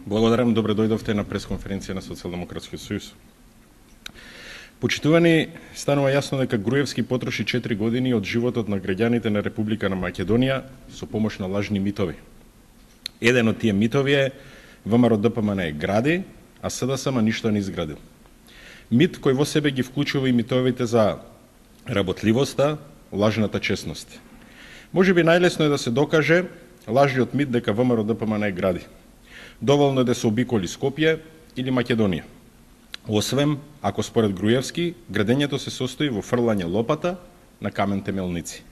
Благодарам, добре дојдовте на пресконференција на Социјалдемократскиот сојуз. Почитувани, станува јасно дека Груевски потроши 4 години од животот на граѓаните на Република на Македонија со помош на лажни митови. Еден од тие митови е ВМРО ДПМН гради, а СДСМ ништо не изградил. Мит кој во себе ги вклучува и митовите за работливоста, лажната честност. Можеби најлесно е да се докаже лажниот мит дека ВМРО ДПМН гради. Доволно е да се обиколи Скопје или Македонија. Освен, ако според Груевски, градењето се состои во фрлање лопата на камен темелници.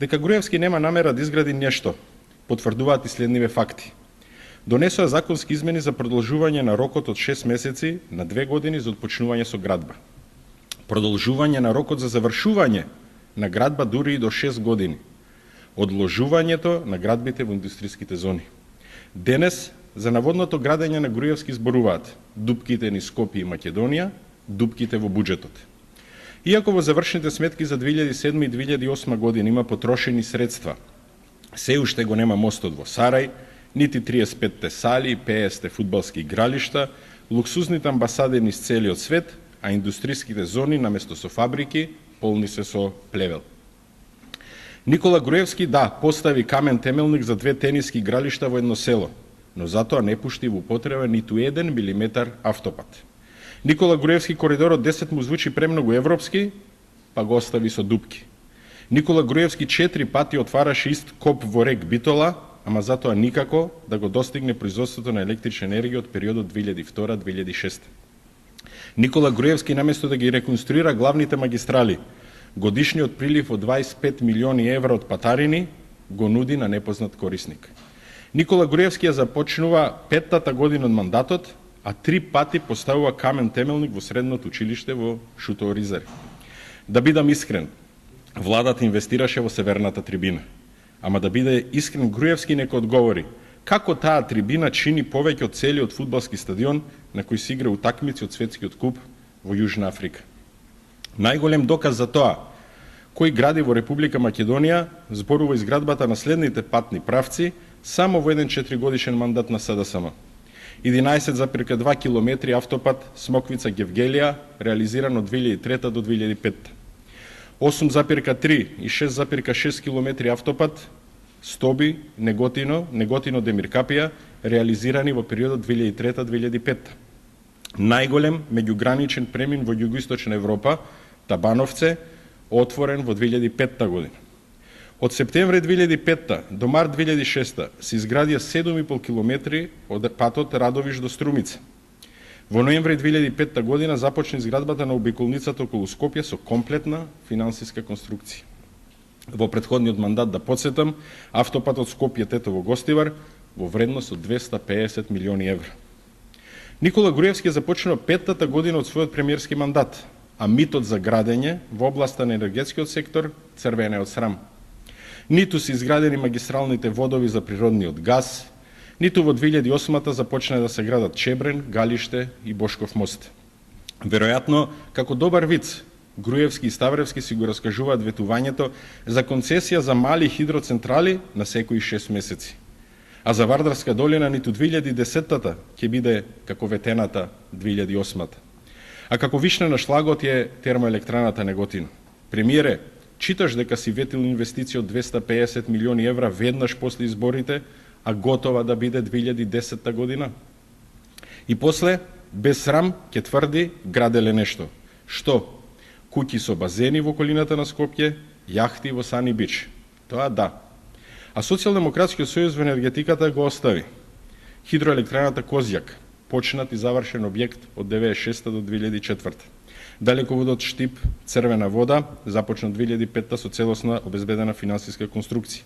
Дека Груевски нема намера да изгради нешто, потврдуваат и следниве факти. Донесоа законски измени за продолжување на рокот од 6 месеци на 2 години за отпочнување со градба. Продолжување на рокот за завршување на градба дури и до 6 години. Одложувањето на градбите во индустријските зони. Денес, за наводното градење на Груевски зборуваат дупките низ Скопје и Македонија, дупките во буџетот. Иако во завршените сметки за 2007 и 2008 година има потрошени средства, се уште го нема мостот во Сарај, нити 35-те сали, 50-те фудбалски игралишта, луксузните амбасади низ целиот свет, а индустријските зони наместо со фабрики полни се со плевел. Никола Груевски, постави камен темелник за 2 тениски игралишта во едно село, но затоа не пушти во употреба ниту 1 милиметар автопат. Никола Груевски коридорот 10 му звучи премногу европски, па го остави со дупки. Никола Груевски 4 пати отвараше ист коп во рек Битола, ама затоа никако да го достигне производството на електрична енергија од периодот 2002-2006. Никола Груевски наместо да ги реконструира главните магистрали, годишниот прилив од 25 милиони евра од патарини го нуди на непознат корисник. Никола Груевски ја започнува 5-тата година од мандатот, а 3 пати поставува камен темелник во средното училиште во Шутооризари. Да бидам искрен, владата инвестираше во северната трибина. Ама да биде искрен, Груевски нека одговори како таа трибина чини повеќе од целиот фудбалски стадион на кој се игра утакмици од светскиот куп во Јужна Африка. Најголем доказ за тоа кој гради во Република Македонија зборува изградбата на следните патни правци само во еден 4-годишен мандат на СДСМ. 11,2 километри автопат Смоквица-Гевгелија, реализиран од 2003 до 2005. 8,3 и 6,6 километри автопат Стоби, Неготино, Демиркапија, реализирани во периодот 2003-2005. Најголем меѓуграничен премин во југоисточна Европа, Табановце, отворен во 2005 година. Од септември 2005 до март 2006 се изградија 7,5 километри од патот Радовиш до Струмица. Во ноември 2005 година започна изградбата на обиколницата околу Скопје со комплетна финансиска конструкција. Во претходниот мандат, да подсетам, автопатот Скопје-Тетово Гостивар во вредност од 250 милиони евра. Никола Груевски започнува 5-тата година од својот премиерски мандат, а митот за градење во областа на енергетскиот сектор црвена е од срам. Ниту се изградени магистралните водови за природниот газ, ниту во 2008-та започна да се градат Чебрен, Галиште и Бошков мост. Веројатно, како добар виц, Груевски и Ставревски си го раскажуваат ветувањето за концесија за мали хидроцентрали на секои 6 месеци. А за Вардарска долина ниту 2010-та ќе биде како ветената 2008-та. А како вишна на шлагот е термоелектраната Неготино. Премиере, читаш дека си ветил инвестиција од 250 милиони евра веднаш после изборите, а готова да биде 2010 година? И после, без срам, ќе тврди граделе нешто. Што? Куќи со базени во околината на Скопје, јахти во Сани Бич. Тоа да. А Социјалдемократскиот сојуз во енергетиката го остави. Хидроелектраната Козјак, почнат и завршен објект од 1996 до 2004. Далеководот Штип Црвена вода, започнат 2005 со целосна обезбедена финансиска конструкција.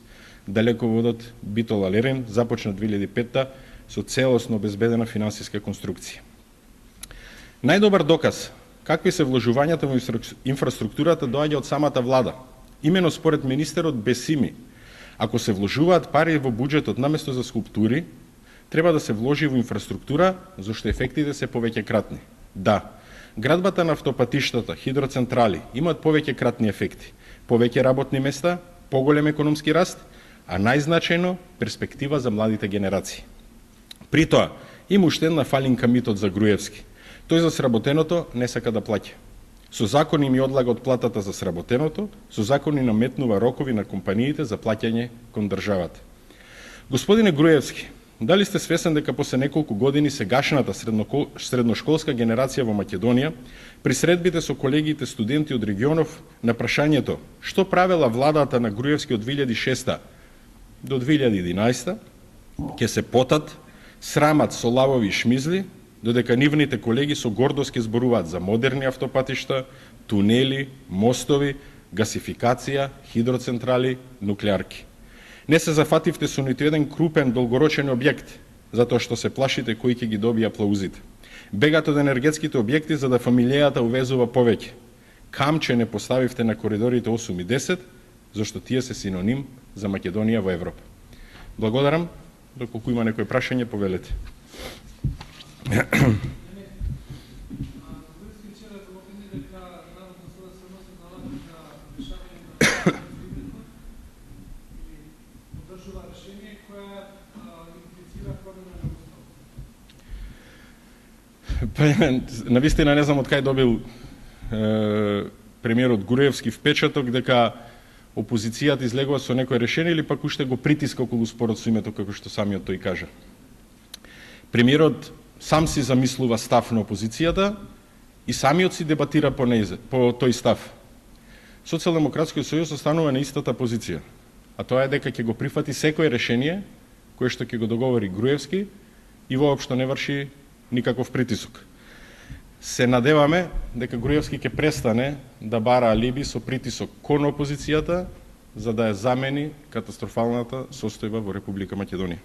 Далеководот Битола Лерин, започнат 2005 со целосно обезбедена финансиска конструкција. Најдобар доказ какви се вложувањата во инфраструктурата доаѓа од самата влада. Имено според министерот Бесими, ако се вложуваат пари во буџетот наместо за скулптури, треба да се вложи во инфраструктура, зашто ефектите се повеќекратни. Да, градбата на автопатиштата, хидроцентрали имаат повеќекратни ефекти, повеќе работни места, поголем економски раст, а најзначајно перспектива за младите генерации. При тоа, Има уште една фалинка митот за Груевски. Тој за сработеното не сака да плаќа. Со закони ми одлага од платата за сработеното, со закони наметнува рокови на компаниите за плаќање кон државата. Господине Груевски, дали сте свесен дека после неколку години сегашната средношколска генерација во Македонија, при средбите со колегите студенти од регионов на прашањето што правела владата на Груевски од 2006 до 2011, ќе се потат, срамат со лавови шмизли, додека нивните колеги со гордост ќе зборуваат за модерни автопатишта, тунели, мостови, гасификација, хидроцентрали, нуклеарки. Не се зафативте со ниту еден крупен долгорочен објект, затоа што се плашите кои ќе ги добија аплаузите. Бегате од енергетските објекти за да фамилијата увезува повеќе. Камче не поставивте на коридорите 8 и 10, зашто тие се синоним за Македонија во Европа. Благодарам. Доколку има некој прашање, повелете. Навистина не знам од кај добил премиерот Груевски впечаток дека опозицијата излегува со некој решение или пак уште го притиска околу спорот со името како што самиот тој кажа. Премиерот сам си замислува став на опозицијата и самиот си дебатира по тој став. Социјалдемократскиот сојуз останува на истата позиција, а тоа е дека ќе го прифати секое решение кое што ќе го договори Груевски и воопшто не врши никаков притисок. Се надеваме дека Груевски ќе престане да бара алиби со притисок кон опозицијата за да ја замени катастрофалната состојба во Република Македонија.